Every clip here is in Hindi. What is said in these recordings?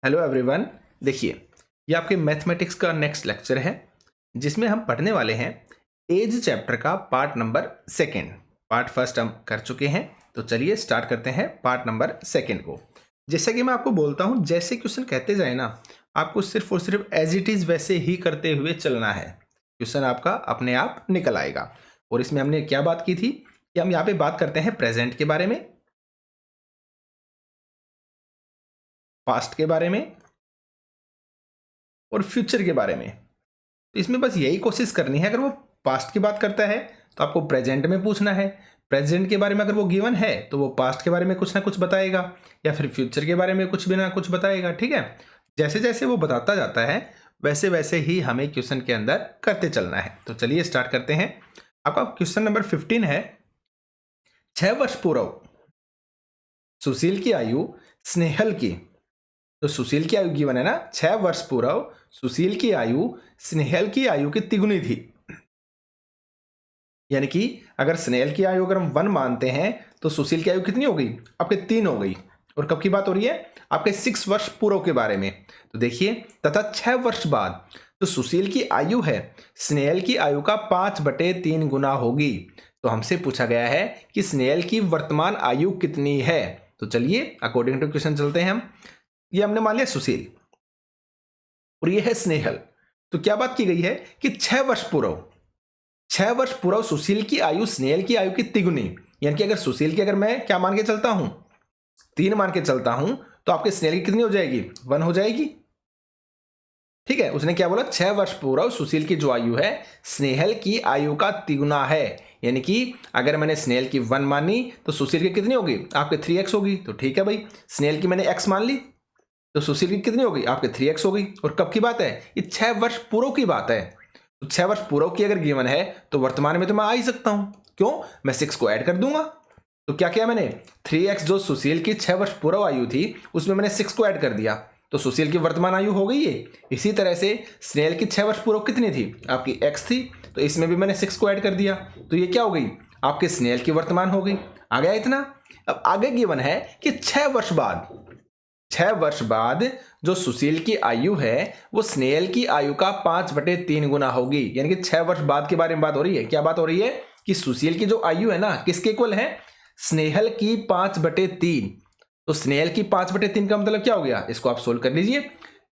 Hello everyone. देखिए, ये आपके मैथमेटिक्स का नेक्स्ट लेक्चर है जिसमें हम पढ़ने वाले हैं एज चैप्टर का part number second. Part first हम कर चुके हैं, तो चलिए स्टार्ट करते हैं पार्ट नंबर सेकंड को। जैसा कि मैं आपको बोलता हूँ, जैसे क्वेश्चन कहते जाए ना, आपको सिर्फ और सिर्फ एज इट इज़ वैसे ही करते हुए चलना है। क्वेश्चन आपका अपने आप निकल आएगा। और इसमें हमने क्या बात की थी कि हम यहाँ पे बात करते हैं प्रेजेंट के बारे में, पास्ट के बारे में और फ्यूचर के बारे में। तो इसमें बस यही कोशिश करनी है, अगर वो पास्ट की बात करता है तो आपको प्रेजेंट में पूछना है, प्रेजेंट के बारे में अगर वो गिवन है तो वो पास्ट के बारे में कुछ ना कुछ बताएगा, या फिर फ्यूचर के बारे में कुछ भी ना कुछ बताएगा। ठीक है, जैसे जैसे वो बताता जाता है वैसे वैसे ही हमें क्वेश्चन के अंदर करते चलना है। तो चलिए स्टार्ट करते हैं। आपका क्वेश्चन नंबर 15 है, 6 वर्ष पूर्व सुशील की आयु स्नेहल की, तो सुशील की आयु गिवन है ना, 6 वर्ष पूर्व सुशील की आयु स्नेहल की आयु की तिगुनी थी। यानी कि अगर स्नेहल की आयु अगर हम 1 मानते हैं तो सुशील की आयु कितनी हो गई, आपके 3 हो गई। और कब की बात हो रही है, आपके 6 वर्ष पूर्व के बारे में। तो देखिए, तथा 6 वर्ष बाद तो सुशील की आयु है स्नेहल की आयु का 5/3 गुना होगी। तो हमसे पूछा गया है कि स्नेहल की वर्तमान आयु कितनी है। तो चलिए अकॉर्डिंग टू क्वेश्चन चलते हैं हम। ये हमने मान लिया सुशील और ये है स्नेहल। तो क्या बात की गई है कि 6 वर्ष पूर्व सुशील की आयु स्नेहल की आयु की तिगुनी। यानी कि अगर सुशील की अगर मैं क्या मान के चलता हूं, 3 मान के चलता हूं, तो आपके स्नेहल की कितनी हो जाएगी, 1 हो जाएगी। ठीक है, उसने क्या बोला, 6 वर्ष पूर्व सुशील की जो आयु है स्नेहल की आयु का तिगुना है। यानी कि अगर मैंने स्नेहल की 1 मानी तो सुशील की कितनी होगी, आपके 3x होगी। तो ठीक है भाई, स्नेहल की मैंने x मान ली तो सुशील की कितनी होगी, आपके 3x होगी। और कब की बात है, ये 6 वर्ष पूर्व की बात है। तो 6 वर्ष पूर्व की अगर गिवन है तो वर्तमान में तो मैं आ ही सकता हूं, क्यों, मैं 6 को ऐड कर दूंगा। तो क्या किया मैंने, 3x जो सुशील की 6 वर्ष पूर्व आयु थी उसमें मैंने 6 को ऐड कर दिया, तो सुशील की वर्तमान आयु हो गई है। इसी तरह से स्नेहल की 6 वर्ष पूर्व कितनी थी, आपकी x थी, तो इसमें भी मैंने 6 को ऐड कर दिया, तो ये क्या हो गई, आपके स्नेहल की वर्तमान हो गई। आ गया इतना। अब आगे गिवन है कि 6 वर्ष बाद जो सुशील की आयु है वो स्नेहल की आयु का 5/3 गुना होगी। यानी कि 6 वर्ष बाद के बारे में बात हो रही है। क्या बात हो रही है कि सुशील की जो आयु है ना, किसके इक्वल है, स्नेहल की 5/3। तो स्नेहल की 5/3 का मतलब क्या हो गया, इसको आप सोल्व कर लीजिए।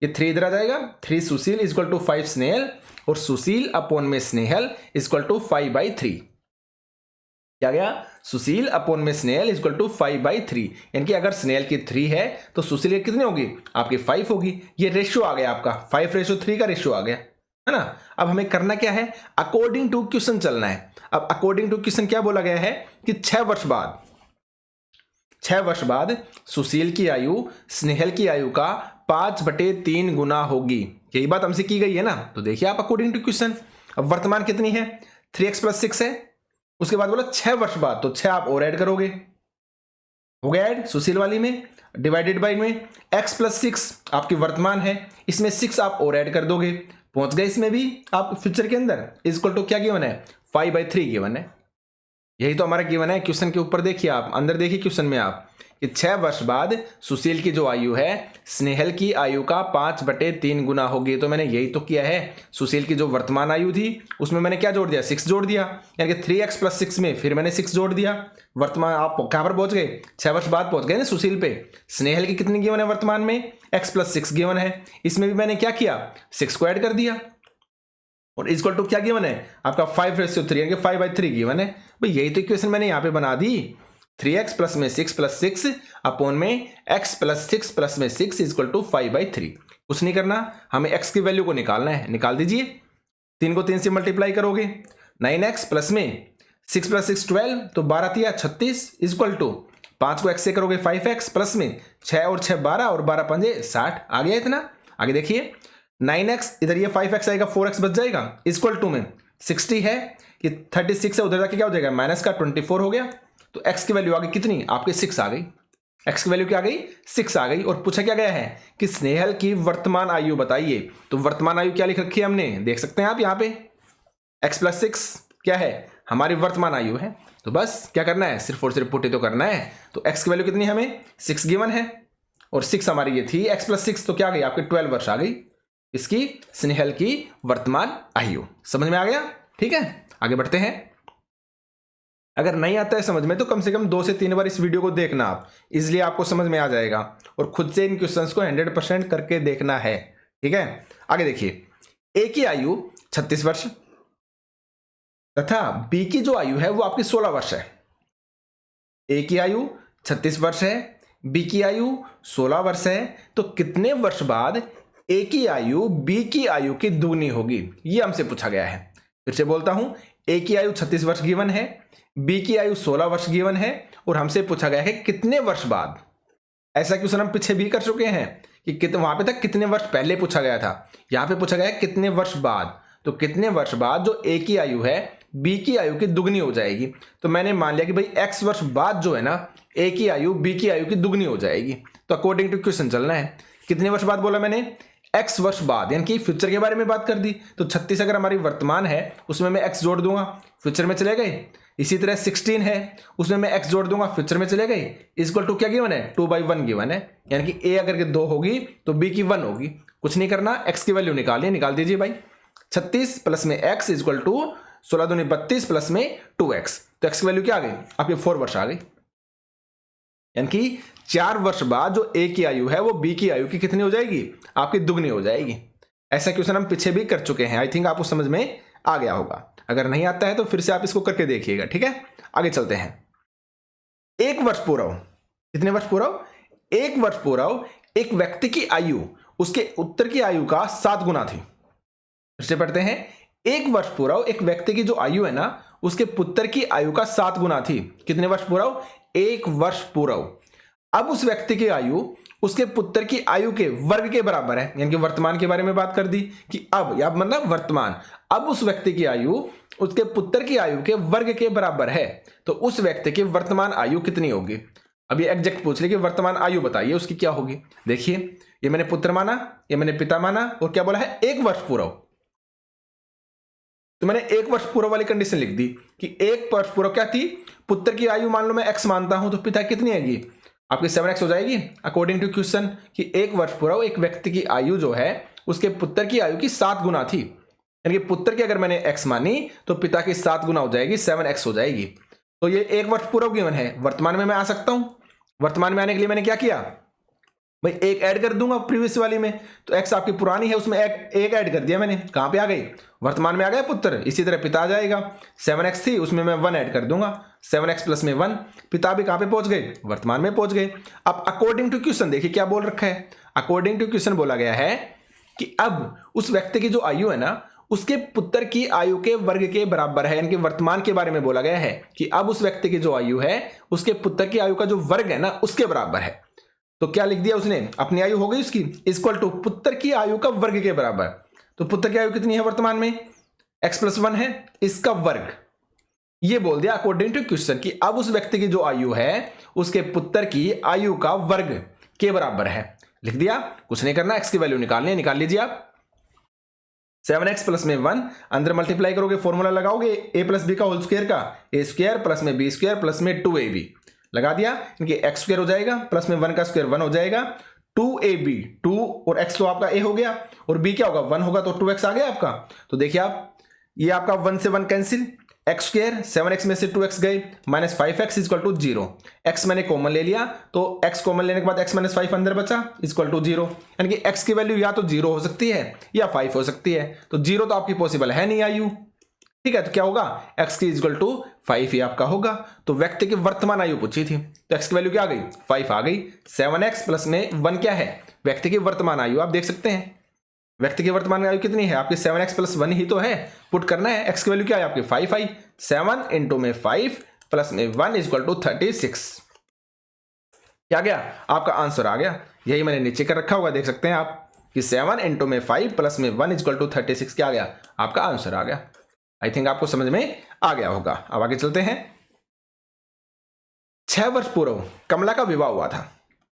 ये 3 इधर आ जाएगा, 3 सुशील इक्वल टू 5 स्नेहल, और सुशील अपॉन में स्नेहल इक्वल टू 5/3। क्या गया, सुशील अपॉन में स्नेहल इक्वल टू 5/3। यानी कि अगर स्नेहल की 3 है तो सुशील की कितनी होगी, आपकी 5 होगी। ये रेशियो आ गया आपका 5:3 का रेशियो आ गया, है ना। अब हमें करना क्या है, अकॉर्डिंग टू क्वेश्चन चलना है। अब अकॉर्डिंग टू क्वेश्चन क्या बोला गया है कि 6 वर्ष बाद सुशील की आयु स्नेहल की आयु का 5/3 गुना होगी। यही बात हमसे की गई है ना। तो देखिए आप अकॉर्डिंग टू क्वेश्चन, अब वर्तमान कितनी है, 3x + 6 है। उसके बाद बोला 6 वर्ष बाद, तो 6 आप और ऐड करोगे, हो गया ऐड सुशील वाली में, डिवाइडेड बाई में x + 6 आपकी वर्तमान है, इसमें 6 आप और ऐड कर दोगे, पहुंच गए इसमें भी आप फ्यूचर के अंदर। इक्वल टू क्या गिवन है, 5/3 गिवन है। यही तो हमारा गिवन है। क्वेश्चन के ऊपर देखिए, आप अंदर देखिए क्वेश्चन में आप कि 6 वर्ष बाद सुशील की जो आयु है स्नेहल की आयु का 5/3 गुना होगी। तो मैंने यही तो किया है, सुशील की जो वर्तमान आयु थी उसमें मैंने क्या जोड़ दिया, 6 जोड़ दिया। यानी कि 3x + 6 में फिर मैंने 6 जोड़ दिया। वर्तमान आप कहां पर पहुंच गए, 6 वर्ष बाद पहुंच गए ना सुशील पे। स्नेहल की कितनी गिवन है वर्तमान में, x + 6 गिवन है, इसमें भी मैंने क्या किया, 6 को ऐड कर दिया। और इक्वल टू क्या गिवन है, आपका 5:3 यानी कि 5/3 गिवन है। भाई यही तो इक्वेशन मैंने यहां पे बना दी, 3x प्लस में 6 + 6 अपॉन में x + 6 प्लस में 6 इक्वल टू 5/3। कुछ नहीं करना, हमें x की वैल्यू को निकालना है, निकाल दीजिए। 3 को 3 से मल्टीप्लाई करोगे, 9x प्लस में 6 + 6 12, तो 12 × 36 इक्वल टू 5 को x से करोगे 5x प्लस में 6 और 6 12 और 12 × 5 60। आ गया इतना। आगे देखिए 9x, इधर ये 5x आएगा, 4x बच जाएगा, इक्वल टू में 60 है, ये 36 है, उधर जाके क्या हो जाएगा, माइनस का 24 हो गया। तो x की वैल्यू आ गई कितनी, आपके 6 आ गई। x की वैल्यू क्या आ गई, 6 आ गई। और पूछा क्या गया है कि स्नेहल की वर्तमान आयु बताइए। तो वर्तमान आयु क्या लिख रखी है हमने, देख सकते हैं आप यहाँ पे, x + 6 क्या है, हमारी वर्तमान आयु है। तो बस क्या करना है, सिर्फ और सिर्फ पुट तो करना है। तो x की वैल्यू कितनी है हमें, 6 गिवन है, और 6 हमारी ये थी, x + 6 तो क्या आ गई आपके 12 वर्ष आ गई इसकी स्नेहल की वर्तमान आयु। समझ में आ गया? ठीक है, आगे बढ़ते हैं। अगर नहीं आता है समझ में तो कम से कम 2 से 3 बार इस वीडियो को देखना आप, इसलिए आपको समझ में आ जाएगा और खुद से इन क्वेश्चंस को 100% करके देखना है। ठीक है, आगे देखिए। ए की आयु 36 वर्ष तथा बी की जो आयु है वो आपकी 16 वर्ष है। ए की आयु 36 वर्ष है, बी की आयु 16 वर्ष है, तो कितने वर्ष बाद ए की आयु बी की आयु की दुगनी होगी, ये हमसे पूछा गया है। फिर से बोलता हूं, ए की आयु 36 वर्ष गिवन है, बी की आयु 16 वर्ष गिवन है और हमसे पूछा गया है कितने वर्ष बाद। ऐसा क्वेश्चन हम पीछे भी कर चुके हैं कि वहां पे तक कितने वर्ष पहले पूछा गया था, यहां पे पूछा गया है कितने वर्ष बाद। तो कितने वर्ष बाद जो ए की आयु है बी की आयु की दुगनी हो जाएगी। तो मैंने मान लिया कि भाई x वर्ष बाद जो है ना ए की आयु बी की आयु की दुगनी हो जाएगी। तो अकॉर्डिंग टू क्वेश्चन चलना है। कितने वर्ष बाद बोला मैंने? x वर्ष बाद, यानी कि फ्यूचर के बारे में बात कर दी। तो 36 अगर हमारी वर्तमान है उसमें मैं x जोड़ दूंगा, फ्यूचर में चले गए। इसी तरह 16 है उसमें मैं x जोड़ दूंगा, फ्यूचर में चले गए। इक्वल टू क्या गिवन है? 2/1 गिवन है, यानी कि a अगर के 2 होगी तो b की 1 होगी। कुछ नहीं करना, x की वैल्यू निकालिए, निकाल दीजिए भाई। 36 प्लस में x इक्वल टू 16 दूनी 32 प्लस में 2x, तो x की वैल्यू क्या आ गई आपके 4 वर्ष आ गई। यानी कि 4 वर्ष बाद जो a की आयु है वो b की आयु की कितनी हो जाएगी? आपकी दुगनी हो जाएगी। ऐसा क्वेश्चन हम पीछे भी कर चुके हैं, आई थिंक आपको समझ में आ गया होगा। अगर नहीं आता है तो फिर से आप इसको करके देखिएगा। ठीक है, आगे चलते हैं। 1 वर्ष पूर्व, कितने वर्ष पूर्व? 1 वर्ष पूर्व एक व्यक्ति की आयु उसके उत्तर की आयु का 7 गुना थी। फिर से पढ़ते हैं। 1 वर्ष पूर्व एक व्यक्ति की जो आयु है ना उसके पुत्र की आयु का 7 गुना थी। कितने वर्ष पूर्व? 1 वर्ष पूर्व। अब उस व्यक्ति की आयु उसके पुत्र की आयु के वर्ग के बराबर है, यानी कि वर्तमान के बारे में बात कर दी कि अब, या मतलब वर्तमान, अब उस व्यक्ति की आयु उसके पुत्र की आयु के वर्ग के बराबर है। तो उस व्यक्ति की वर्तमान आयु कितनी होगी? अब ये एग्जैक्ट पूछ ले कि वर्तमान आयु बताइए उसकी क्या होगी। देखिए, ये मैंने पुत्र माना, ये मैंने पिता माना और क्या बोला है? 1 वर्ष पूर्व। तो मैंने 1 वर्ष पूर्व वाली कंडीशन लिख दी कि 1 वर्ष पूर्व क्या थी? पुत्र की आयु मान लो मैं x मानता हूं तो पिता कितनी आएगी? आपकी 7x हो जाएगी अकॉर्डिंग टू क्वेश्चन, कि 1 वर्ष पूर्व एक व्यक्ति की आयु जो है उसके पुत्र की आयु की 7 गुना थी। यानी कि पुत्र की अगर मैंने x मानी तो पिता की 7 गुना हो जाएगी, 7x हो जाएगी। तो ये 1 वर्ष पूर्व गिवन है। वर्तमान में मैं आ सकता हूं। वर्तमान में आने के लिए मैंने क्या किया भाई? 1 ऐड कर दूंगा प्रीवियस वाली में, तो x आपकी पुरानी है उसमें 1 ऐड कर दिया मैंने। कहां पे आ गई? वर्तमान में आ गया पुत्र। इसी तरह पिता आ जाएगा, 7x थी उसमें मैं 1 ऐड कर दूंगा, 7x प्लस में 1। पिता भी कहां पे पहुंच गए? वर्तमान में पहुंच गए। अब अकॉर्डिंग टू क्वेश्चन देखिए क्या बोल रखा है। अकॉर्डिंग टू क्वेश्चन बोला गया है कि अब उस व्यक्ति की जो आयु है ना उसके पुत्र की आयु के वर्ग के बराबर है। यानी कि वर्तमान के बारे में बोला गया है कि अब उस व्यक्ति की जो आयु है उसके पुत्र की आयु का जो वर्ग है ना उसके बराबर है। तो क्या लिख दिया उसने? अपनी आयु हो गई उसकी इक्वल टू पुत्र की आयु का वर्ग के बराबर। तो पुत्र की आयु कितनी है वर्तमान में? x प्लस 1 है, इसका वर्ग। ये बोल दिया अकॉर्डिंग टू क्वेश्चन कि अब उस व्यक्ति की जो आयु है उसके पुत्र की आयु का वर्ग के बराबर है। लिख दिया, कुछ नहीं करना, x की वैल्यू निकालनी है, निकाल लीजिए आप। 7x प्लस में 1 अंदर मल्टीप्लाई करोगे, फॉर्मूला लगाओगे a प्लस बी का होल स्क्वायर का, a स्क्वायर प्लस में b स्क्वायर प्लस में 2ab लगा दिया, इनके x स्क्वायर हो जाएगा प्लस में 1 का स्क्वायर 1 हो जाएगा। 2ab 2 और x तो आपका a हो गया और b क्या होगा? 1 होगा, तो 2x आ गया आपका। तो देखिए आप, ये आपका 1 से 1 कैंसिल, x स्क्वायर 7x में से 2x गए, minus 5x equal to 0। x मैंने कॉमन ले लिया तो x कॉमन लेने के बाद x माइनस 5 अंदर बचा इक्वल टू 0। यानी कि x की वैल्यू या तो 0 हो सकती है या 5 हो सकती है। तो 0 तो आपकी पॉसिबल है नहीं आयु, ठीक है। तो क्या होगा? x की इक्वल टू 5 ही आपका होगा। तो व्यक्ति की वर्तमान आयु पूछी थी तो x की वैल्यू क्या आ गई? 5 आ गई। 7x प्लस में 1 क्या है? व्यक्ति की वर्तमान आयु। आप देख सकते हैं व्यक्ति की वर्तमान आयु कितनी है आपकी? 7x प्लस 1 ही तो है, पुट करना है। x की वैल्यू क्या है आपकी? 5 आई। 7 इंटू में 5 प्लस में 1 इक्वल टू 36। क्या गया? आपका आंसर आ गया। यही मैंने नीचे कर रखा होगा, देख सकते हैं आप कि 7 इंटू में 5 प्लस में 1 इक्वल टू 36 क्या आ गया? आपका आंसर आ गया। आई थिंक आपको समझ में आ गया होगा। अब आगे चलते हैं। 6 वर्ष पूर्व कमला का विवाह हुआ था।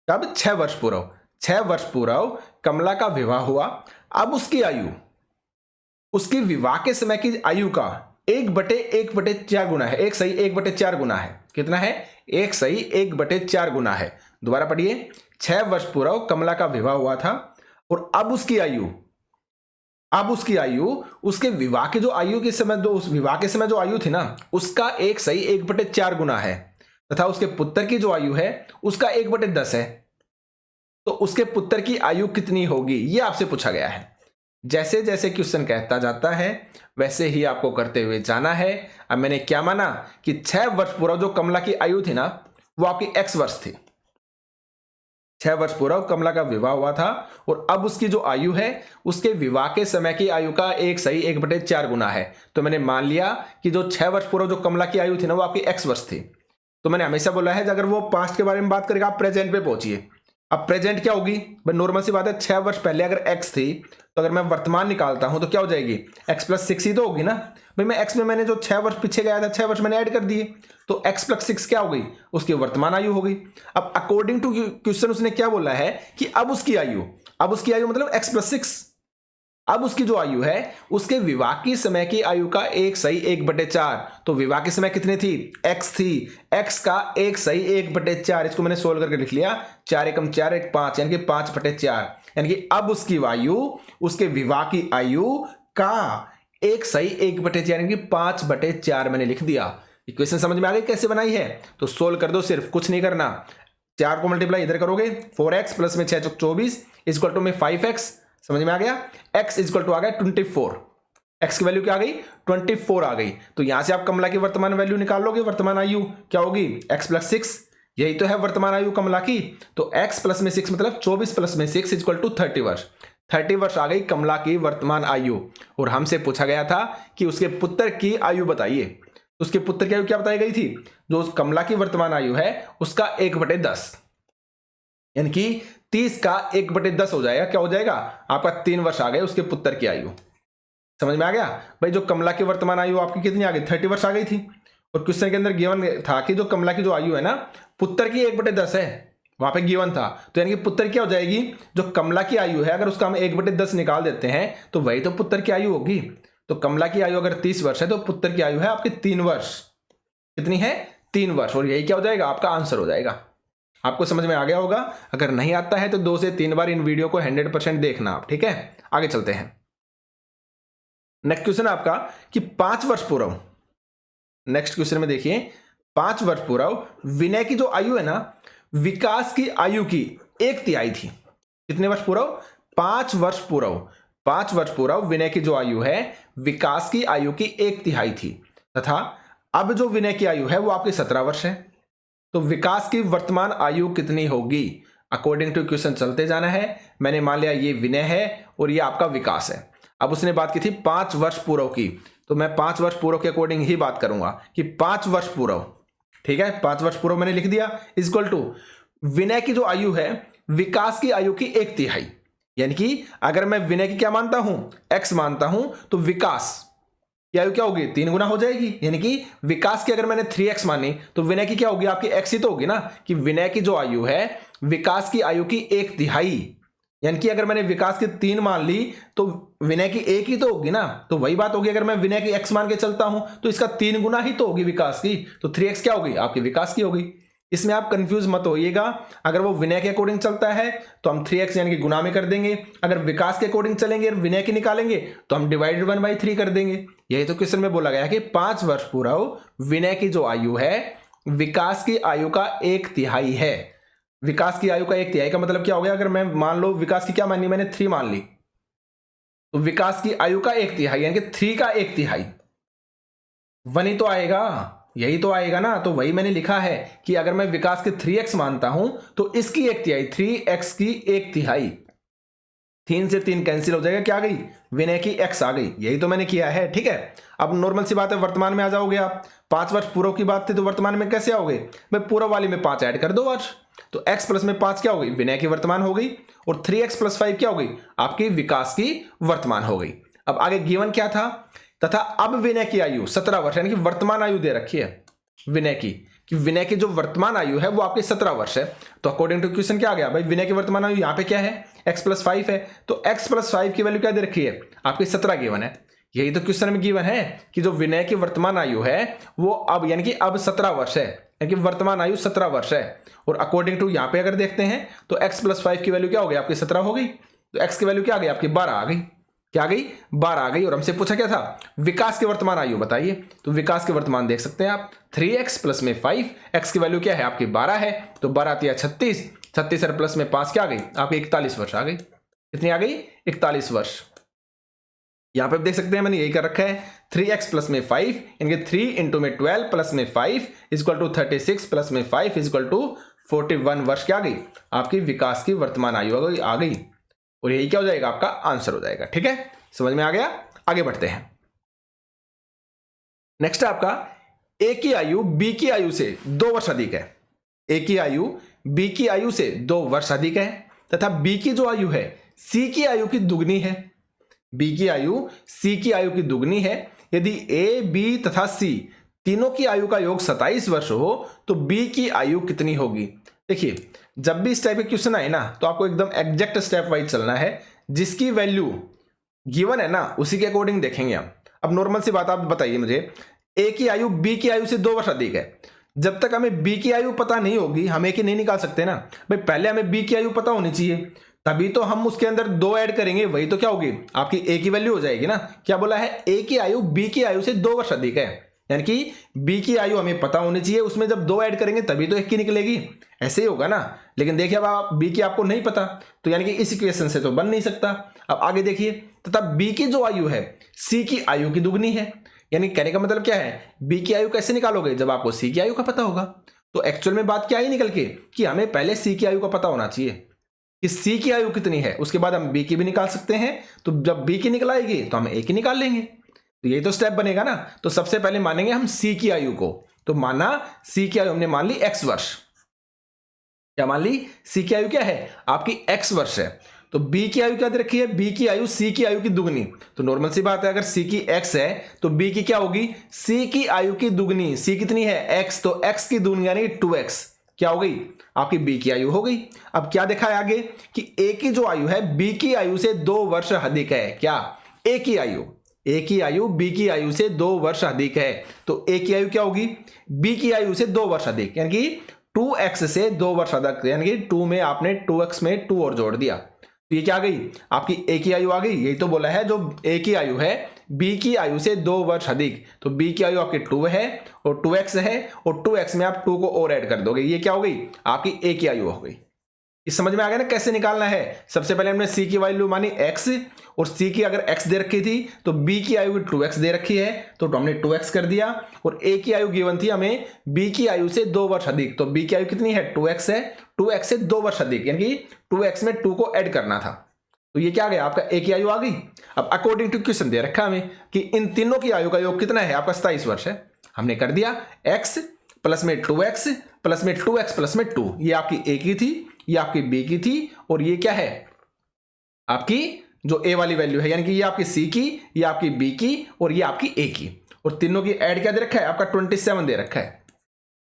कब? 6 वर्ष पूर्व। 6 वर्ष पूर्व कमला का विवाह हुआ। अब उसकी आयु उसकी विवाह के समय की आयु का 1/4 गुना है। 1/4 गुना है। कितना है? 1/4 गुना है। दोबारा पढ़िए। 6 वर्ष पूर्व कमला का विवाह हुआ था और अब उसकी आयु उसके विवाह के जो आयु के समय उस विवाह के समय जो आयु थी ना उसका 1/4 गुना है तथा उसके पुत्र की जो आयु है उसका 1/10 है। तो उसके पुत्र की आयु कितनी होगी ये आपसे पूछा गया है। जैसे जैसे क्वेश्चन कहता जाता है वैसे ही आपको करते हुए जाना है। अब मैंने क्या माना कि 6 वर्ष पूर्व जो कमला की आयु थी ना वो आपकी x वर्ष थी। 6 वर्ष पूर्व कमला का विवाह हुआ था और अब उसकी जो आयु है उसके विवाह के समय की आयु का 1/4 गुना है। तो मैंने मान लिया कि जो 6 वर्ष पूर्व जो कमला की आयु थी ना वो आपकी x वर्ष थी। तो मैंने हमेशा बोला है अगर वो पास्ट के बारे में बात करेगा आप प्रेजेंट पे पहुंचिए। अब प्रेजेंट क्या होगी भाई, नॉर्मल सी बात है 6 वर्ष पहले अगर x थी तो अगर मैं वर्तमान निकालता हूं तो क्या हो जाएगी x+6 ही तो होगी ना भाई। मैं x में मैंने जो 6 वर्ष पीछे गया था 6 वर्ष मैंने ऐड कर दिए तो x+6 क्या हो गई, उसकी वर्तमान आयु हो गई। अब अकॉर्डिंग टू क्वेश्चन उसने क्या बोला है कि अब उसकी आयु मतलब x+6, अब उसकी जो आयु है उसके विवाह की समय की आयु का 1/4। तो विवाह के समय कितनी थी, x थी, x का 1/4। इसको मैंने सोल्व करके लिख लिया 4 एकम 4 1 5 यानी कि 5/4। यानी कि अब उसकी आयु उसके विवाह की आयु का 1/4 यानी कि 5/4 मैंने लिख दिया। इक्वेशन समझ में आ गई कैसे बनाई है? तो सोल्व कर दो, सिर्फ कुछ नहीं करना। 4 को मल्टीप्लाई इधर करोगे 4x प्लस में 6 24 इक्वल टू में 5x। समझ में आ गया? x इक्वल टू आ गया 24। x की वैल्यू क्या आ गई 24 आ गई। तो यहां से आप कमला की वर्तमान वैल्यू निकाल लोगे। वर्तमान आयु क्या होगी x+6, यही तो है वर्तमान आयु कमला की। तो x प्लस में 6 मतलब 24 प्लस में 6 इक्वल टू 30 वर्ष। 30 वर्ष आ गई कमला की वर्तमान आयु। और हमसे पूछा गया था कि उसके पुत्र की आयु बताइए। उसके पुत्र की आयु क्या बताई गई थी, जो उस कमला की वर्तमान आयु है उसका 1/10 यानी कि 30 का 1/10 हो जाएगा। क्या हो जाएगा आपका 3 वर्ष आ गए उसके पुत्र की आयु। समझ में आ गया भाई? जो कमला की वर्तमान आयु आपकी कितनी आ गई 30 वर्ष आ गई थी। और क्वेश्चन के अंदर गिवन था कि जो कमला की जो आयु है ना पुत्र की 1/10 है, वहां पे गिवन था। तो यानी कि पुत्र क्या हो जाएगी, जो कमला की आयु है अगर उसका हम 1/10 निकाल देते हैं तो वही तो पुत्र की आयु होगी। तो कमला की आयु अगर 30 वर्ष है तो पुत्र की आयु है आपकी 3 वर्ष। कितनी है 3 वर्ष। और यही क्या हो जाएगा आपका आंसर हो जाएगा। आपको समझ में आ गया होगा। अगर नहीं आता है तो 2 से 3 बार इन वीडियो को 100% देखना आप, ठीक है। आगे चलते हैं। नेक्स्ट क्वेश्चन आपका कि 5 वर्ष पूर्व, नेक्स्ट क्वेश्चन में देखिए 5 वर्ष पूर्व विनय की जो आयु है ना विकास की आयु की 1/3 थी। कितने वर्ष पूर्व 5 वर्ष पूर्व। 5 वर्ष पूर्व विनय की जो आयु है विकास की आयु की 1/3 थी तथा अब जो विनय की आयु है वो आपकी 17 वर्ष है। तो विकास की वर्तमान आयु कितनी होगी? अकॉर्डिंग टू क्वेश्चन चलते जाना है। मैंने मान लिया ये विनय है और ये आपका विकास है। अब उसने बात की थी 5 वर्ष पूर्व की, तो मैं 5 वर्ष पूर्व के अकॉर्डिंग ही बात करूंगा कि 5 वर्ष पूर्व, ठीक है। 5 वर्ष पूर्व मैंने लिख दिया इक्वल टू विनय की जो आयु है विकास की आयु की 1/3। यानी कि अगर मैं विनय की क्या मानता हूं x मानता हूं तो विकास की आयु क्या होगी 3 गुना हो जाएगी। यानी कि विकास की अगर मैंने 3x मानी तो विनय की क्या होगी आपकी x ही तो होगी ना। कि विनय की जो आयु है विकास की आयु की 1/3 यानी कि अगर मैंने विकास की 3 मान ली तो विनय की 1 ही तो होगी ना। तो वही बात होगी अगर मैं विनय की x मान के चलता हूं तो इसका 3 गुना ही तो होगी विकास की। तो 3x क्या होगी आपकी विकास की होगी। इसमें आप कंफ्यूज मत होइएगा। अगर वो विनय के अकॉर्डिंग चलता है तो हम 3x यानी कि गुना में कर देंगे। अगर विकास के अकॉर्डिंग चलेंगे और विनय की निकालेंगे तो हम डिवाइडेड 1/3 कर देंगे। यही तो क्वेश्चन में बोला गया कि 5 वर्ष पूर्व विनय की जो आयु है विकास की आयु का 1/3 है। विकास की आयु का 1/3 का मतलब क्या हो गया, अगर मैं मान लो विकास की क्या मानी मैंने 3 मान ली तो विकास की आयु का 1/3 यानी कि 3 का 1/3 1 ही तो आएगा। यही तो आएगा ना। तो वही मैंने लिखा है कि अगर मैं विकास के 3x मानता हूं तो इसकी 1/3 3x की 1/3 3 से 3 कैंसिल हो जाएगा। क्या आ गई विनय की x आ गई। यही तो मैंने किया है, ठीक है। अब नॉर्मल सी बात है वर्तमान में आ जाओगे आप। 5 वर्ष पूर्व की बात थी तो वर्तमान में कैसे आओगे, मैं पूर्व वाली में 5 ऐड कर दो वर्ष। तो x प्लस में 5 क्या हो गई विनय की वर्तमान हो गई और 3x प्लस 5 क्या हो गई आपकी विकास की वर्तमान हो गई। अब आगे गिवन क्या था, तथा अब विनय की आयु 17 वर्ष यानी कि वर्तमान आयु दे रखी है विनय की, कि विनय की जो वर्तमान आयु है वो आपकी 17 वर्ष है। तो अकॉर्डिंग टू क्वेश्चन क्या आ गया भाई, विनय की वर्तमान आयु यहाँ पे क्या है x+5 है। तो x+5 की वैल्यू क्या दे रखी है आपकी 17 गिवन है। यही तो क्वेश्चन में गिवन है कि जो विनय की वर्तमान आयु है वो अब यानी कि अब 17 वर्ष है। यानी कि वर्तमान आयु 17 वर्ष है। और अकॉर्डिंग टू यहाँ पे अगर देखते हैं तो x + 5 की वैल्यू क्या हो गई आपकी 17 हो गई, तो x की वैल्यू क्या आ गई आपकी 12 आ गई। क्या आ गई 12 आ गई। और हमसे पूछा क्या था विकास की वर्तमान आयु बताइए, तो विकास के वर्तमान देख सकते हैं आप 3x प्लस में 5, x की वैल्यू क्या है आपकी 12 है, तो 12 आती है 36, 36 और प्लस में 5 क्या आ गई आपकी 41 वर्ष आ गई। कितनी आ गई 41 वर्ष। यहां पे आप देख सकते हैं मैंने यही कर रखा है 3x प्लस में 5 इनके 3 इंटू में 12 प्लस में 5 इक्वल टू 36 प्लस में 5 इक्वल टू 41 वर्ष क्या आ गई आपकी विकास की वर्तमान आयु आ गई। और यही क्या हो जाएगा आपका आंसर हो जाएगा। ठीक है, समझ में आ गया। आगे बढ़ते हैं। नेक्स्ट आपका ए की आयु बी की आयु से 2 वर्ष अधिक है। ए की आयु बी की आयु से 2 वर्ष अधिक है तथा बी की जो आयु है सी की आयु की दुगनी है। बी की आयु सी की आयु की दुगनी है। यदि ए बी तथा सी तीनों की आयु का योग 27 वर्ष हो तो बी की आयु कितनी होगी। देखिए जब भी इस टाइप के क्वेश्चन आए ना तो आपको एकदम एग्जैक्ट स्टेप वाइज चलना है, जिसकी वैल्यू गिवन है ना उसी के अकॉर्डिंग देखेंगे हम। अब नॉर्मल सी बात आप बताइए मुझे, ए की आयु बी की आयु से 2 वर्ष अधिक है। जब तक हमें बी की आयु पता नहीं होगी हम ए की नहीं निकाल सकते ना भाई, पहले हमें बी की आयु पता होनी चाहिए तभी तो हम उसके अंदर 2 ऐड करेंगे, वही तो क्या होगी आपकी ए की वैल्यू हो जाएगी ना। क्या बोला है ए की आयु बी की आयु से 2 वर्ष अधिक है, यानी कि बी की आयु हमें पता होनी चाहिए, उसमें जब 2 ऐड करेंगे तभी तो 1 की निकलेगी, ऐसे ही होगा ना। लेकिन देखिए अब आप बी की आपको नहीं पता तो यानी कि इस इक्वेशन से तो बन नहीं सकता। अब आगे देखिए तथा बी की जो आयु है सी की आयु की दुगनी है, यानी कहने का मतलब क्या है बी की आयु कैसे निकालोगे जब आपको सी की आयु का पता होगा। तो एक्चुअल में बात क्या ही निकल के कि हमें पहले सी की आयु का पता होना चाहिए कि सी की आयु कितनी है, उसके बाद हम बी की भी निकाल सकते हैं। तो जब बी की निकल आएगी तो हम ए की निकाल लेंगे, तो यही तो स्टेप बनेगा ना। तो सबसे पहले मानेंगे हम सी की आयु को, तो माना सी की आयु हमने मान ली x वर्ष। क्या मान ली सी की आयु क्या है आपकी x वर्ष है। तो b की आयु क्या दे रखी है, b की आयु c की आयु की दुगनी। तो नॉर्मल सी बात है अगर c की x है तो b की क्या होगी c की आयु की दुगनी। c कितनी है x, तो x की दुगनी यानी 2x क्या हो गई आपकी b की आयु हो गई। अब क्या देखा है आगे कि a की जो आयु है b की आयु से 2 वर्ष अधिक है। क्या a की आयु b की आयु से 2 वर्ष अधिक है, तो a की आयु क्या होगी b की आयु से 2 वर्ष अधिक, यानी कि 2x से 2 वर्ष अधिक, यानी कि 2 में आपने 2x में 2 और जोड़ दिया तो ये क्या आ गई आपकी a की आयु आ गई। यही तो बोला है जो a की आयु है b की आयु से 2 वर्ष अधिक, तो b की आयु आपकी 2 है और 2x है और 2x में आप 2 को और ऐड कर दोगे, ये क्या हो गई आपकी a की आयु हो गई। इस समझ में आ गया ना कैसे निकालना है। सबसे पहले हमने c की वैल्यू मानी x और c की अगर x दे रखी थी तो b की आयु 2x दे रखी है तो हमने 2x कर दिया और a की आयु गिवन थी हमें b की आयु से 2 वर्ष अधिक, तो b की आयु कितनी है 2x है, 2x से 2 वर्ष अधिक यानी कि 2x में 2 को ऐड करना था, तो ये क्या आ गया आपका a की आयु आ गई। अब अकॉर्डिंग टू क्वेश्चन दे रखा हमें कि इन तीनों की आयु का योग कितना है आपका 27 वर्ष है। हमने कर दिया x प्लस में 2x प्लस में 2x प्लस में 2, ये आपकी a की थी, ये आपकी b की थी और ये क्या है आपकी जो a वाली वैल्यू है, यानी कि ये आपकी c की, ये आपकी b की और ये आपकी a की, और तीनों की ऐड क्या दे रखा है आपका 27 दे रखा है।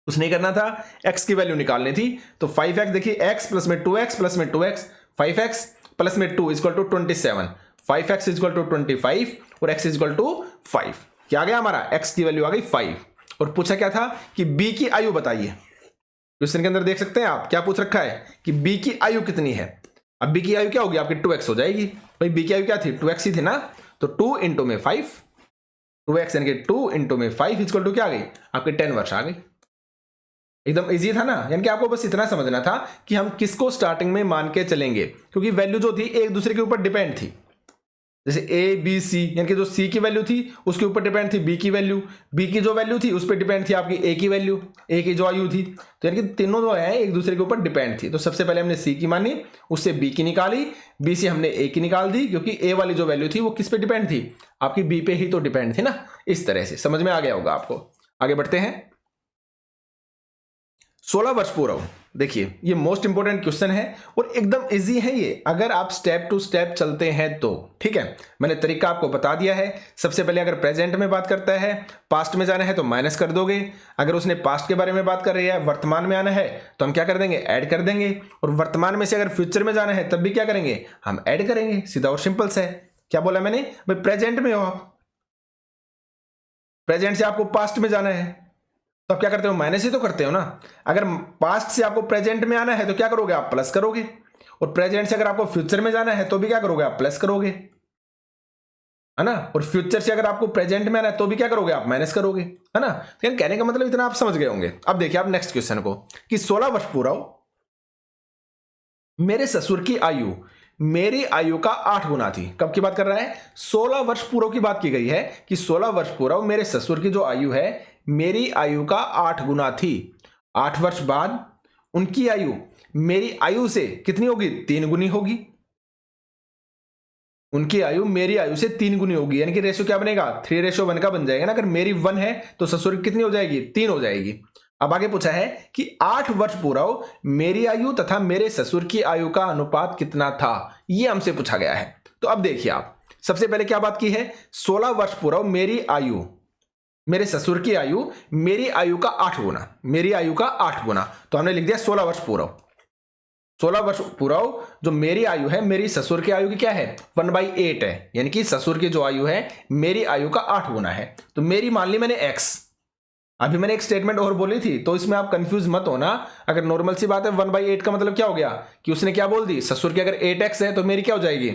कुछ नहीं करना था, x की वैल्यू निकालनी थी, तो 5x देखिए x प्लस में 2x प्लस में 2x 5x प्लस में 2 equal to 27, 5x equal to 25 और x इक्वल टू 5। क्या आ गया हमारा x की वैल्यू आ गई 5। और पूछा क्या था कि b की आयु बताइए। क्वेश्चन के अंदर देख सकते हैं आप क्या पूछ रखा है कि b की आयु कितनी है। अब b की आयु क्या होगी आपकी 2x हो जाएगी, भाई b की आयु क्या थी 2x ही थी ना, तो 2 इंटू में 5, 2x यानी कि 2 इंटू में 5 इक्वल टू क्या आ गई आपकी 10 वर्ष आ गई। एकदम इजी था ना, यानी कि आपको बस इतना समझना था कि हम किसको स्टार्टिंग में मान के चलेंगे, क्योंकि वैल्यू जो थी एक दूसरे के ऊपर डिपेंड थी। जैसे a b c यानी कि जो c की वैल्यू थी उसके ऊपर डिपेंड थी b की वैल्यू, b की जो वैल्यू थी उस पर डिपेंड थी आपकी a की वैल्यू, a की जो आयु थी, तो यानी कि तीनों जो है एक दूसरे के ऊपर डिपेंड थी। तो सबसे पहले हमने c की मानी, उससे b की निकाली, b से हमने a की निकाल दी, क्योंकि a वाली जो वैल्यू थी वो किस पे डिपेंड थी आपकी b पे ही तो डिपेंड थी ना। इस तरह से समझ में आ गया होगा आपको। आगे बढ़ते हैं। 16 वर्ष पूर्व, देखिए ये मोस्ट इंपोर्टेंट क्वेश्चन है और एकदम इजी है ये, अगर आप स्टेप टू स्टेप चलते हैं तो। ठीक है, मैंने तरीका आपको बता दिया है। सबसे पहले अगर प्रेजेंट में बात करता है, पास्ट में जाना है तो माइनस कर दोगे, अगर उसने पास्ट के बारे में बात कर रही है वर्तमान में आना है तो हम क्या कर देंगे ऐड कर देंगे, और वर्तमान में से अगर फ्यूचर में जाना है तब भी क्या करेंगे हम ऐड करेंगे, सीधा और सिंपल से। क्या बोला मैंने भाई प्रेजेंट में हो आप, प्रेजेंट से आपको पास्ट में जाना है तो आप क्या करते हो, माइनस ही तो करते हो ना। अगर पास्ट से आपको प्रेजेंट में आना है तो क्या करोगे, आप प्लस करोगे, और प्रेजेंट से अगर आपको फ्यूचर में जाना है तो भी क्या करोगे, आप प्लस करोगे, है ना। और फ्यूचर से अगर आपको प्रेजेंट में आना है तो भी क्या करोगे, आप माइनस करोगे, है ना। तो कहने का मतलब इतना आप समझ गए होंगे। अब देखिए आप नेक्स्ट क्वेश्चन को, कि 16 वर्ष पूरा हो, मेरे ससुर की आयु मेरी आयु का 8 गुना थी। कब की बात कर रहा है, 16 वर्ष पूर्व की बात की गई है, कि 16 वर्ष पूर्व मेरे ससुर की जो आयु है मेरी आयु का 8 गुना थी। 8 वर्ष बाद उनकी आयु मेरी आयु से कितनी होगी, 3 गुनी होगी। उनकी आयु मेरी आयु से 3 गुनी होगी, यानी कि रेशियो क्या बनेगा, 3:1 का बन जाएगा ना। अगर मेरी 1 है तो ससुर की कितनी हो जाएगी, 3 हो जाएगी। अब आगे पूछा है कि 8 वर्ष पूर्व मेरी आयु तथा मेरे ससुर की आयु का अनुपात कितना था, यह हमसे पूछा गया है। तो अब देखिए आप, सबसे पहले क्या बात की है, 16 वर्ष पूर्व मेरी आयु, मेरे ससुर की आयु मेरी आयु का 8 गुना, मेरी आयु का 8 गुना, तो हमने लिख दिया 16 वर्ष पूर्व। 16 वर्ष पूर्व जो मेरी आयु है मेरी ससुर की आयु की क्या है, 1/8 है, यानी कि ससुर की जो आयु है मेरी आयु का 8 गुना है। तो मेरी मान ली मैंने x, अभी मैंने एक स्टेटमेंट और बोली थी, तो इसमें आप कंफ्यूज मत होना। अगर नॉर्मल सी बात है 1/8 का मतलब क्या हो गया, कि उसने क्या बोल दी, ससुर की अगर 8x है तो मेरी क्या हो जाएगी,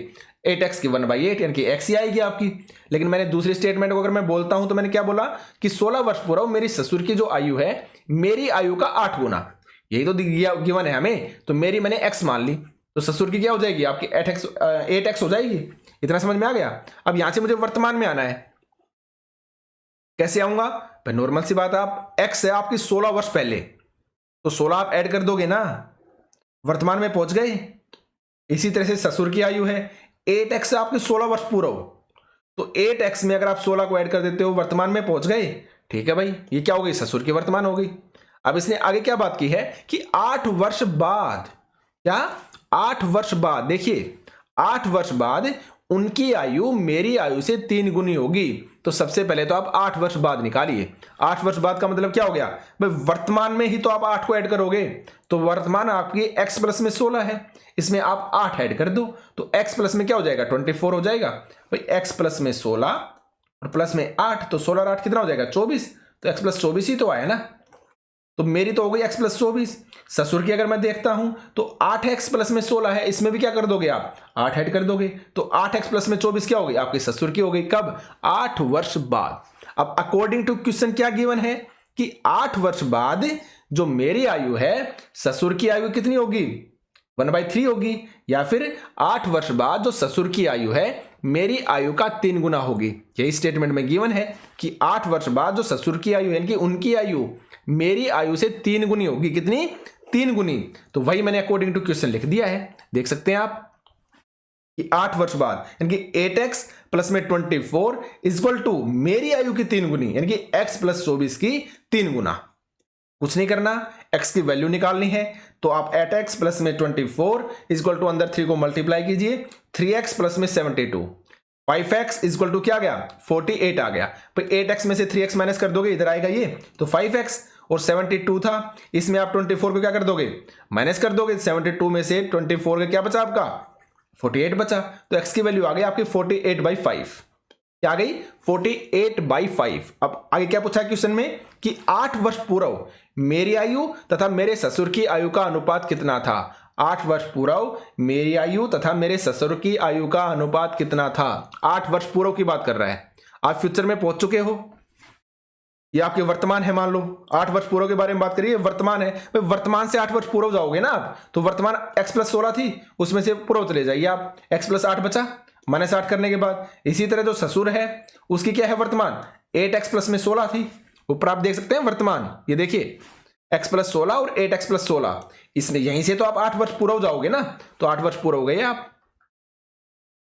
8x की 1/8, यानी कि x ही आएगी आपकी। लेकिन मैंने दूसरी स्टेटमेंट को अगर मैं बोलता हूं तो मैंने क्या बोला, कि 16 वर्ष पूर्व मेरी ससुर की जो आयु है मेरी आयु का 8 गुना, यही तो गिवन है हमें, तो मेरी मैंने x मान ली, तो ससुर की क्या हो जाएगी, आपकी 8x हो जाएगी। इतना समझ में आ गया। अब यहां से मुझे वर्तमान में आना है, कैसे आऊंगा भाई, नॉर्मल सी बात है, आप x है आपकी 16 वर्ष पहले, तो 16 आप ऐड कर दोगे ना, वर्तमान में पहुंच गए। इसी तरह से ससुर की आयु है 8x है आपकी 16 वर्ष पूर्व, तो 8x में अगर आप 16 को ऐड कर देते हो वर्तमान में पहुंच गए। ठीक है भाई, ये क्या हो गई, ससुर की वर्तमान हो गई। अब इसने आगे क्या बात की है, कि 8 वर्ष बाद, क्या 8 वर्ष बाद, देखिए 8 वर्ष बाद उनकी आयु मेरी आयु से 3 गुनी होगी। तो सबसे पहले तो आप 8 वर्ष बाद निकालिए। 8 वर्ष बाद का मतलब क्या हो गया भाई, वर्तमान में ही तो आप 8 को ऐड करोगे, तो वर्तमान आपकी x प्लस में 16 है, इसमें आप 8 ऐड कर दो, तो x प्लस में क्या हो जाएगा, 24 हो जाएगा भाई। x प्लस में 16 और प्लस में 8, तो 16 और 8 कितना हो जाएगा, 24, तो x प्लस 24 ही तो आया ना। तो मेरी तो हो गई x प्लस 24। ससुर की अगर मैं देखता हूं तो 8x प्लस में 16 है, इसमें भी क्या कर दोगे आप, 8 ऐड कर दोगे, तो 8x प्लस में 24 क्या हो गई, आपकी ससुर की हो गई। कब, 8 वर्ष बाद। अब अकॉर्डिंग टू क्वेश्चन क्या गिवन है, कि 8 वर्ष बाद जो मेरी आयु है ससुर की आयु कितनी होगी, 1/3 होगी, या फिर 8 वर्ष बाद जो ससुर की आयु है मेरी आयु का 3 गुना होगी। यही स्टेटमेंट में गिवन है कि 8 वर्ष बाद जो ससुर की आयु है, यानी कि उनकी आयु मेरी आयु से 3 गुनी होगी। कितनी, 3 गुनी। तो वही मैंने अकॉर्डिंग टू क्वेश्चन लिख दिया है, देख सकते हैं आप, कि 8 वर्ष बाद यानी कि 8x प्लस में 24 इक्वल टू मेरी आयु की 3 गुनी, यानी कि x प्लस 24 की 3 गुना। कुछ नहीं करना, x की वैल्यू निकालनी है, तो आप 8x प्लस में 24 इक्वल टू अंदर 3 को मल्टीप्लाई कीजिए, 3x प्लस में 72, 5x इक्वल टू क्या आ गया, 48 आ गया। फिर 8x में से 3x माइनस कर दोगे, इधर आएगा ये, तो 5x, और 72 था, इसमें आप 24 को क्या कर दोगे, माइनस कर दोगे। 72 में से 24 का क्या बचा आपका, 48 बचा, तो x की वैल्यू आ गई आपकी 48/5। क्या आ गई, 48/5। अब आगे क्या पूछा क्वेश्चन में, कि 8 वर्ष पूर्व मेरी आयु तथा मेरे ससुर की आयु का अनुपात कितना था। 8 वर्ष पूर्व मेरी आयु तथा मेरे ससुर की आयु का अनुपात कितना था। 8 वर्ष पूर्व की बात कर रहा है, आप फ्यूचर में पहुंच चुके हो, ये आपके वर्तमान है, मान लो 8 वर्ष पूर्व के बारे में बात करिए, वर्तमान है, वर्तमान से 8 वर्ष पूर्व जाओगे ना आप, तो वर्तमान x प्लस 16 थी, उसमें से पूर्व चले जाइए आप, x प्लस 8 बचा, माइनस 8 करने के बाद। इसी तरह जो ससुर है उसकी क्या है वर्तमान, 8x प्लस में 16 थी, ऊपर आप देख सकते हैं वर्तमान, ये देखिए x प्लस 16 और 8x प्लस 16, इसमें यहीं से तो आप 8 वर्ष पूर्व जाओगे ना, तो 8 वर्ष पूर्व हो गए आप।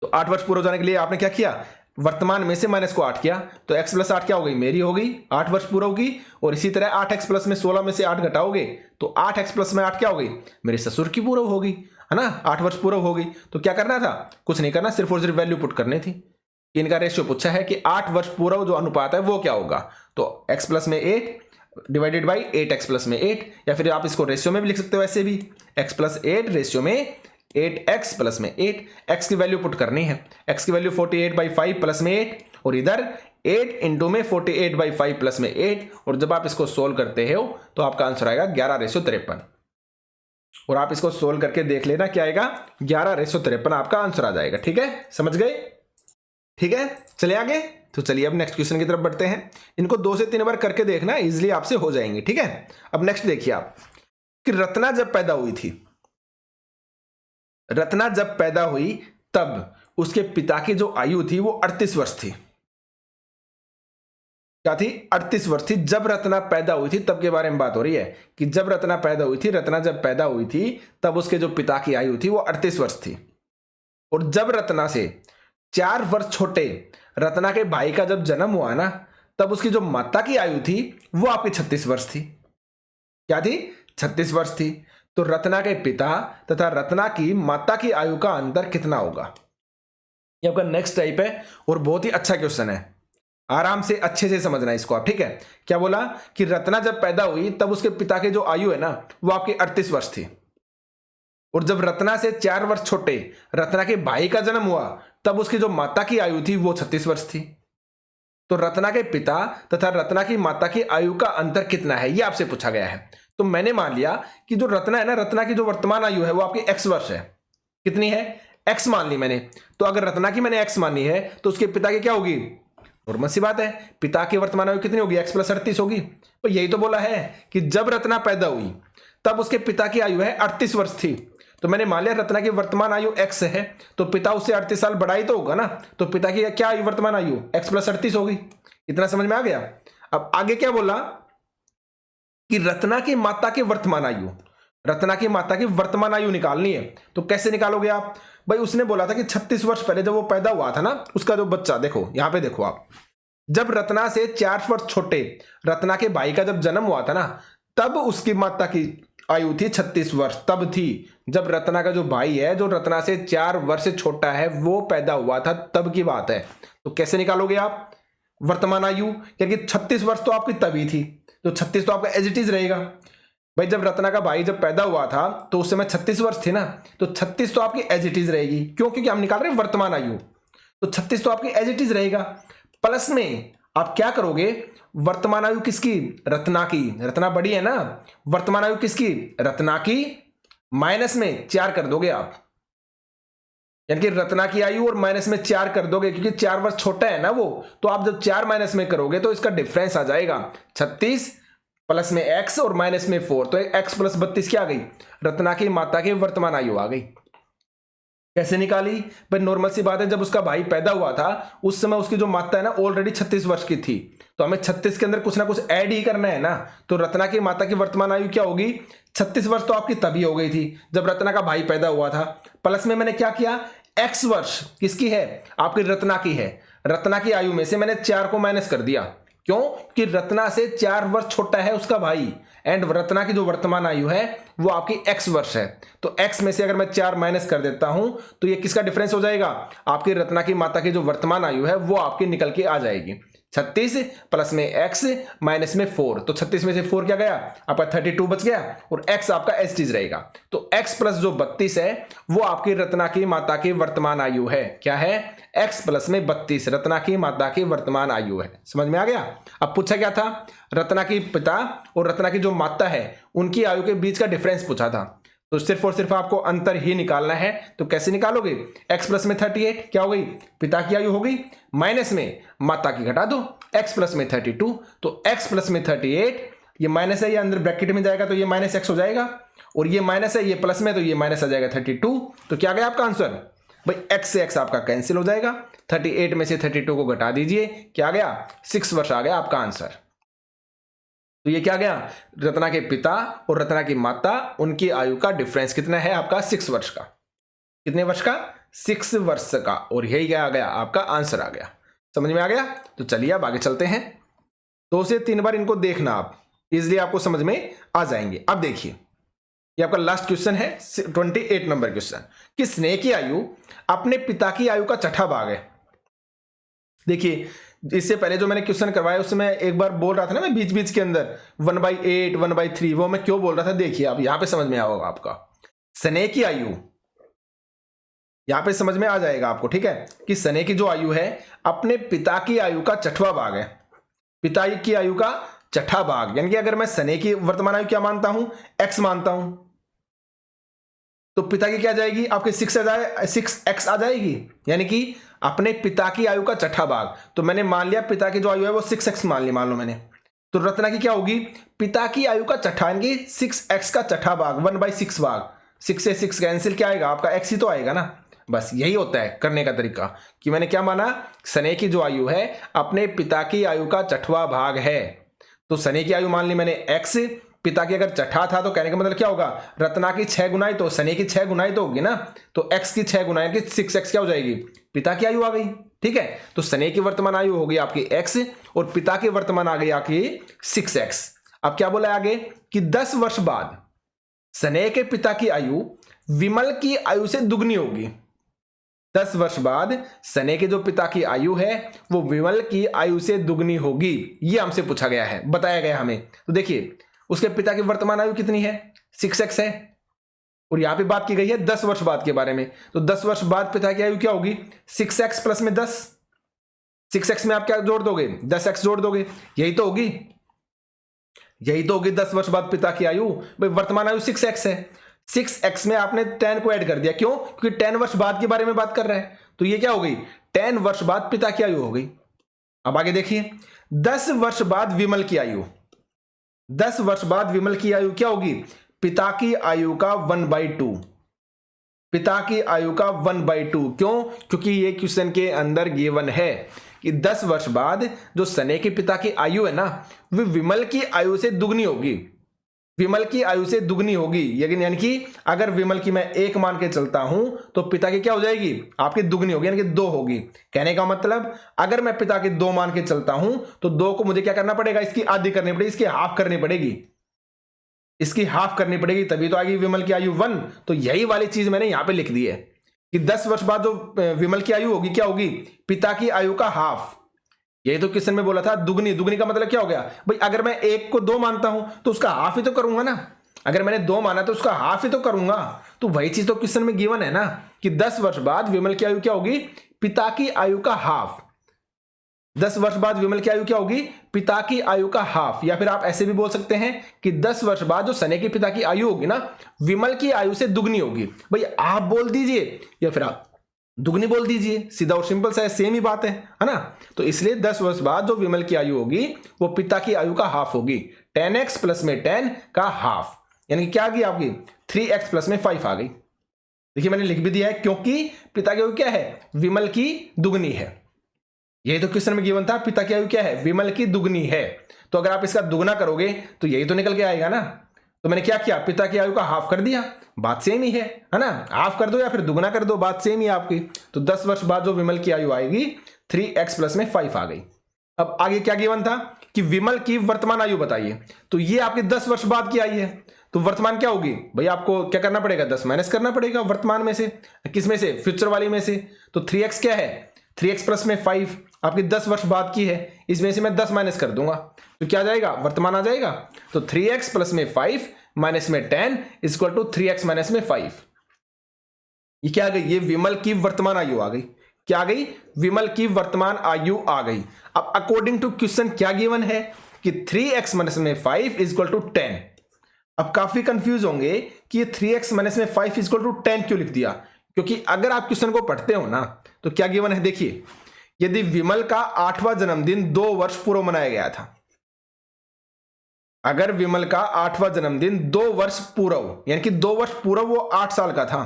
तो 8 वर्ष पूर्व जाने के लिए आपने क्या किया, वर्तमान में से माइनस को 8 किया, तो x प्लस 8 क्या हो गई, मेरी हो गई 8 वर्ष पूर्व की। और इसी तरह 8x प्लस में 16 में से 8 घटाओगे, तो 8x प्लस में 8 क्या हो गई, मेरे ससुर की पूर्व हो गई, है ना, 8 वर्ष पूर्व हो गई। तो क्या करना था, कुछ नहीं करना, सिर्फ और सिर्फ वैल्यू पुट करनी थी। इनका रेशियो पूछा है कि 8 वर्ष पूर्व जो अनुपात है वो क्या होगा, तो x प्लस में 8 डिवाइडेड बाई 8x प्लस में 8, या फिर आप इसको रेशियो में भी लिख सकते हो, ऐसे भी x प्लस 8 रेशियो में 8x प्लस में 8, x की वैल्यू पुट करनी है, x की वैल्यू 48/5 प्लस में 8, और इधर 8 इंटू में 48/5 प्लस में 8, और जब आप इसको सोल्व करते हो तो आपका आंसर आएगा 11:53। और आप इसको सोल्व करके देख लेना क्या आएगा, 11:53 आपका आंसर आ जाएगा। ठीक है, समझ गए? ठीक है, चले आगे। तो चलिए अब नेक्स्ट क्वेश्चन की तरफ बढ़ते हैं। इनको 2 से 3 बार करके देखना, इजिली आपसे हो जाएंगे। ठीक है, अब नेक्स्ट देखिए आप कि रत्ना जब पैदा हुई थी, रत्ना जब पैदा हुई तब उसके पिता की जो आयु थी वो 38 वर्ष थी। क्या थी? 38 वर्ष थी। जब रत्ना पैदा हुई थी तब के बारे में बात हो रही है कि जब रत्ना पैदा हुई थी, रत्ना जब पैदा हुई थी तब उसके जो पिता की आयु थी वो 38 वर्ष थी। और जब रत्ना से 4 वर्ष छोटे रत्ना के भाई का जब जन्म हुआ ना, तब उसकी जो माता की आयु थी वो आपकी 36 वर्ष थी। क्या थी? 36 वर्ष थी। तो रत्ना के पिता तथा रत्ना की माता की आयु का अंतर कितना होगा? ये आपका नेक्स्ट टाइप है और बहुत ही अच्छा क्वेश्चन है। आराम से अच्छे से समझना इसको आप। ठीक है, क्या बोला कि रत्ना जब पैदा हुई तब उसके पिता की जो आयु है ना वो आपकी 38 वर्ष थी। और जब रत्ना से 4 वर्ष छोटे रत्ना के भाई का जन्म हुआ तब उसकी जो माता की आयु थी वो 36 वर्ष थी। तो रत्ना के पिता तथा रत्ना की माता की आयु का अंतर कितना है ये आपसे पूछा गया है। तो मैंने मान लिया कि जो रत्ना है ना, रत्ना की जो वर्तमान आयु है वो आपकी x वर्ष है। कितनी है? x मान ली मैंने। तो अगर रत्ना की मैंने x मानी है तो उसके पिता की क्या होगी? नॉर्मल सी बात है, पिता की वर्तमान आयु कितनी होगी? x + 38 होगी। तो यही तो बोला है कि जब रत्ना पैदा हुई तब उसके पिता की आयु है 38 वर्ष थी। तो मैंने मान लिया रत्ना की वर्तमान आयु x है, तो पिता उससे 38 साल बड़ा ही तो होगा ना। तो पिता की क्या आयु, वर्तमान आयु x + 38 होगी। इतना समझ में आ गया? अब आगे क्या बोला कि रत्ना की माता की वर्तमान आयु, रत्ना की माता की वर्तमान आयु निकालनी है। तो कैसे निकालोगे आप? भाई उसने बोला था कि 36 वर्ष पहले जब वो पैदा हुआ था ना, उसका जो बच्चा, देखो यहां पे देखो आप, जब रत्ना से 4 वर्ष छोटे रत्ना के भाई का जब जन्म हुआ था ना, तब उसकी माता की आयु थी 36 वर्ष। तब थी जब रत्ना का जो भाई है, जो रत्ना से 4 वर्ष छोटा है, वो पैदा हुआ था, तब की बात है। तो कैसे निकालोगे आप वर्तमान आयु? क्योंकि 36 वर्ष तो आपकी तभी थी, तो 36 तो आपका एज इट इज रहेगा। भाई जब रत्ना का भाई जब पैदा हुआ था तो उस समय 36 वर्ष थे ना, तो 36 तो आपकी एज इट इज रहेगी। क्यों? क्योंकि हम निकाल रहे हैं वर्तमान आयु, तो 36 तो आपकी एज इट इज रहेगा। प्लस में आप क्या करोगे, वर्तमान आयु किसकी? रत्ना की। रत्ना बड़ी है ना, वर्तमान आयु किसकी? रत्ना की। माइनस में 4 कर दोगे आप, यानी कि रत्ना की आयु और माइनस में 4 कर दोगे, क्योंकि 4 वर्ष छोटा है ना वो। तो आप जब 4 माइनस में करोगे तो इसका डिफरेंस आ जाएगा 36 प्लस में x और माइनस में 4, तो x + 32 क्या आ गई? रत्ना की माता की वर्तमान आयु आ गई। कैसे निकाली? भाई नॉर्मल सी बात है, जब उसका भाई पैदा हुआ था उस समय उसकी जो माता है ना ऑलरेडी 36 वर्ष की थी, तो हमें 36 के अंदर कुछ ना कुछ ऐड ही करना है ना। तो रत्ना की माता की वर्तमान आयु क्या होगी? 36 वर्ष तो आपकी तभी हो गई थी जब रत्ना का भाई पैदा हुआ था। प्लस में मैंने क्या किया, x वर्ष किसकी है? आपकी रत्ना की है। रत्ना की आयु में से मैंने 4 को माइनस कर दिया। क्यों? कि रत्ना से 4 वर्ष छोटा है उसका भाई, एंड रत्ना की जो वर्तमान आयु है वो आपकी x वर्ष है। तो x में से अगर मैं 4 माइनस कर देता हूं तो ये किसका डिफरेंस हो जाएगा? आपकी रत्ना की माता की जो वर्तमान आयु है वो आपकी निकल के आ जाएगी 36 प्लस में x माइनस में 4। तो 36 में से 4 क्या गया? आपका 32 बच गया, और x आपका एज इज रहेगा। तो x प्लस जो 32 है वो आपकी रत्ना की माता की वर्तमान आयु है। क्या है? x प्लस में 32 रत्ना की माता की वर्तमान आयु है। समझ में आ गया? अब पूछा क्या था? रत्ना की पिता और रत्ना की जो माता है उनकी आयु के बीच का डिफरेंस पूछा था। तो सिर्फ और सिर्फ आपको अंतर ही निकालना है। तो कैसे निकालोगे? x प्लस में 38 क्या हो गई? पिता की आयु हो गई, माइनस में माता की घटा दो, x प्लस में 32। तो x प्लस में 38, ये माइनस है, ये अंदर ब्रैकेट में जाएगा तो ये माइनस x हो जाएगा, और ये माइनस है, ये प्लस में, तो ये माइनस आ जाएगा 32। तो क्या गया आपका आंसर? भाई x से x आपका कैंसिल हो जाएगा, 38 में से 32 को घटा दीजिए, क्या गया? 6 वर्ष आ गया आपका आंसर। तो ये क्या गया? रत्ना के पिता और रत्ना की माता, उनकी आयु का डिफरेंस कितना है आपका? 6 वर्ष का। कितने वर्ष का? 6 वर्ष का। और यही क्या आ गया? आपका आंसर आ गया। समझ में आ गया? तो चलिए अब आगे चलते हैं। 2 से 3 बार इनको देखना आप, इजिली आपको समझ में आ जाएंगे। अब देखिए ये आपका लास्ट क्वेश्चन है, 28 नंबर क्वेश्चन, कि स्नेह की आयु अपने पिता की आयु का छठा भाग है। देखिए इससे पहले जो मैंने क्वेश्चन करवाया उसमें एक बार बोल रहा था ना मैं बीच बीच के अंदर 1/8 1/3, वो मैं क्यों बोल रहा था देखिए आप, यहां पे समझ में आओगे आपका। स्नेह की आयु यहां पे समझ में आ जाएगा आपको, ठीक है, कि सने की जो आयु है अपने पिता की आयु का छठवां भाग है, पिता की आयु का छठा भाग। यानी कि अगर मैं सने की वर्तमान आयु क्या मानता हूं, x मानता हूं, तो पिता की क्या जाएगी आपके 6x आ जाएगी, यानी कि अपने पिता की आयु का छठा भाग। तो मैंने मान लिया पिता की जो आयु है वो 6x मान ली, मान लो मैंने। तो रत्ना की क्या होगी, पिता की आयु का छठा, यानी 6x का छठा भाग, 1/6 भाग। 6 से 6 कैंसिल, क्या आएगा आपका x ही तो आएगा ना। बस यही होता है करने का तरीका, कि मैंने क्या माना, सने की जो आयु है अपने पिता की आयु का छठवां भाग है। तो सने की आयु मान ली मैंने x, पिता की अगर छठा था तो कहने का मतलब क्या होगा, रत्ना की 6 गुनाई तो सने की 6 गुनाई तो होगी ना। तो x की 6 गुनाई की 6x क्या हो जाएगी, पिता की आयु आ गई, ठीक है। तो सने की वर्तमान आयु होगी आपकी x और पिता की वर्तमान आ गई आपकी 6x। अब क्या बोला आगे कि 10 वर्ष बाद सने के पिता की आयु विमल की आयु से दुगनी होगी। 10 वर्ष बाद सने के जो पिता की आयु है वो विमल की आयु से दुगनी होगी, ये हमसे पूछा गया है, बताया गया हमें। तो देखिए उसके पिता की वर्तमान आयु कितनी है, 6x है, और यहां पे बात की गई है 10 वर्ष बाद के बारे में। तो 10 वर्ष बाद पिता की आयु क्या होगी, 6x प्लस में 10, 6x में आप क्या जोड़ दोगे, 10x जोड़ दोगे, यही तो होगी, यही तो होगी 10 वर्ष बाद पिता की आयु। भाई वर्तमान आयु 6x है, 6x में आपने 10 को ऐड कर दिया, क्यों, क्योंकि 10 वर्ष बाद के बारे में बात कर रहे हैं। तो ये क्या हो गई, 10 वर्ष बाद पिता की आयु हो गई। अब आगे देखिए 10 वर्ष बाद विमल की आयु, 10 वर्ष बाद विमल की आयु क्या होगी, पिता की आयु का 1/2, पिता की आयु का 1/2। क्यों, क्योंकि ये क्वेश्चन के अंदर गिवन है कि 10 वर्ष बाद जो सने के पिता की आयु है ना वो विमल की आयु से दुगनी होगी, विमल की आयु से दुगनी होगी। यानी कि अगर विमल की मैं 1 मान के चलता हूं तो पिता की क्या हो जाएगी, आपकी दुगनी होगी, यानी कि 2 होगी। कहने का मतलब अगर मैं पिता की 2 मान के चलता हूं तो 2 को मुझे क्या करना पड़ेगा, इसकी आधी करनी पड़ेगी, इसकी हाफ करनी पड़ेगी, इसकी हाफ करनी पड़ेगी, तभी तो आएगी विमल की आयु 1। तो यही वाली चीज मैंने यहां पे लिख दी है कि 10 वर्ष बाद जो विमल की आयु होगी क्या होगी, पिता की आयु का हाफ। यही तो क्वेश्चन में बोला था दुगनी, दुगनी का मतलब क्या हो गया भाई, अगर मैं 1 को 2 मानता हूं तो उसका हाफ ही तो करूंगा ना, अगर मैंने 2 माना तो उसका हाफ ही तो करूंगा। तो वही चीज तो क्वेश्चन में गिवन है ना कि 10 वर्ष बाद विमल की आयु क्या होगी, पिता की आयु का हाफ। 10 वर्ष बाद विमल की आयु क्या होगी, पिता की आयु का हाफ। या फिर आप ऐसे भी बोल सकते हैं कि 10 वर्ष बाद जो सने के पिता की आयु होगी ना विमल की आयु से दुगनी होगी। भाई आप बोल दीजिए या फिर आप दुगनी बोल दीजिए, सीधा और सिंपल सा है, सेम ही बात है ना। तो इसलिए 10 वर्ष बाद जो विमल की आयु होगी वो पिता की आयु का हाफ होगी, 10x प्लस में 10 का हाफ, यानी कि क्या आ गई आपकी 3x प्लस में 5 आ गई। देखिए मैंने लिख भी दिया है क्योंकि पिता की आयु क्या है, विमल की दुगनी है। यही तो क्वेश्चन में गिवन था, पिता की आयु क्या है, विमल की दुगनी है। तो अगर आप इसका दुगना करोगे तो यही तो निकल के आएगा ना। तो मैंने क्या किया, पिता की आयु का हाफ कर दिया, बात सेम ही है ना, हाफ कर दो या फिर दुगना कर दो, बात सेम ही है आपकी। तो 10 वर्ष बाद जो विमल की आयु आएगी 3x प्लस में 5 आ गई। अब आगे क्या गिवन था कि विमल की वर्तमान आयु बताइए, तो ये आपकी 10 वर्ष बाद की आई है, तो वर्तमान क्या होगी भाई, आपको क्या करना पड़ेगा, 10 माइनस करना पड़ेगा वर्तमान में से, किस में से, फ्यूचर वाली में से। तो 3x क्या है, 3x प्लस में 5 आपकी 10 वर्ष बाद की है, इसमें से मैं 10 माइनस कर दूंगा तो क्या आ जाएगा, वर्तमान आ जाएगा। तो 3x प्लस में 5 माइनस में 10 इक्वल टू 3x माइनस में 5। ये क्या आ गई, ये विमल की वर्तमान आयु आ गई। क्या आ गई, विमल की वर्तमान आयु आ गई। अब अकॉर्डिंग टू क्वेश्चन क्या गिवन है कि 3x माइनस में 5 इक्वल टू 10। अब काफी कंफ्यूज होंगे कि ये 3x माइनस में 5 इक्वल टू 10 क्यों लिख दिया, क्योंकि अगर आप क्वेश्चन को पढ़ते हो ना तो क्या गिवन है, देखिए यदि विमल का 8वां जन्मदिन 2 वर्ष पूर्व मनाया गया था, अगर विमल का 8वां जन्मदिन 2 वर्ष पूर्व, यानी कि 2 वर्ष पूर्व वो 8 साल का था,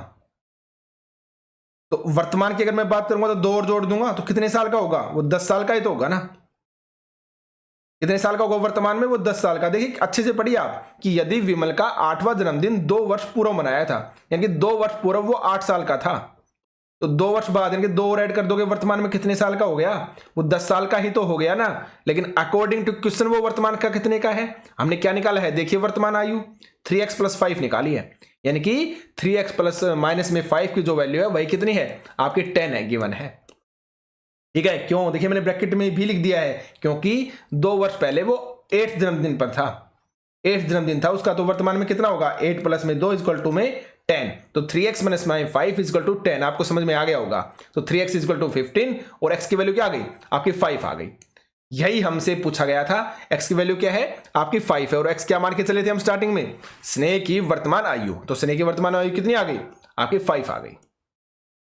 तो वर्तमान की अगर मैं बात करूंगा तो 2 और जोड़ दूंगा तो कितने साल का होगा, वो 10 साल का ही तो होगा ना। कितने साल का होगा वर्तमान में, वो 10 साल का। देखिए अच्छे से पढ़िए आप कि यदि विमल का 8वां जन्मदिन 2 वर्ष पूर्व मनाया था, यानी कि 2 वर्ष पूर्व वो 8 साल का था, तो 2 वर्ष बाद यानी कि 2 और ऐड कर दोगे वर्तमान में कितने साल का हो गया, वो 10 साल का ही तो हो गया ना। लेकिन अकॉर्डिंग टू क्वेश्चन वो वर्तमान का कितने का है, हमने क्या निकाला है, देखिए वर्तमान आयु 3x प्लस 5 निकाली है, यानी कि 3x प्लस माइनस में 5 की जो वैल्यू है वही कितनी है आपकी 10 है, गिवन है। ठीक है, क्यों, देखिए मैंने ब्रैकेट में भी लिख दिया है क्योंकि 2 वर्ष पहले वो 8th जन्मदिन पर था, 8th जन्मदिन था उसका, तो वर्तमान में कितना होगा 8 प्लस में 2 इक्वल टू में 10। तो 3x माइनस 5 इजकल टू 10। आपको समझ में आ गया होगा। तो 3x इजकल टू 15 और x की वैल्यू क्या आ गई? आपकी 5 आ गई। यही हमसे पूछा गया था। x की वैल्यू क्या है? आपकी 5 है। और x क्या मान के चले थे हम स्टार्टिंग में? स्नेह की वर्तमान आयु। तो स्नेह की वर्तमान आयु कितनी आ गई? आपकी 5 आ गई।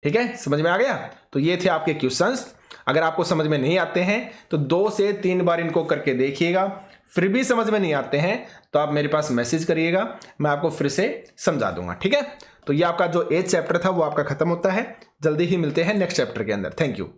ठीक है, समझ में आ गया? तो ये थे आपके क्वेश्चंस। अगर आपको समझ में नहीं आते हैं तो 2 से 3 बार इनको करके देखिएगा। फिर भी समझ में नहीं आते हैं तो आप मेरे पास मैसेज करिएगा, मैं आपको फिर से समझा दूंगा। ठीक है, तो ये आपका जो 8th चैप्टर था वो आपका खत्म होता है। जल्दी ही मिलते हैं नेक्स्ट चैप्टर के अंदर। Thank you.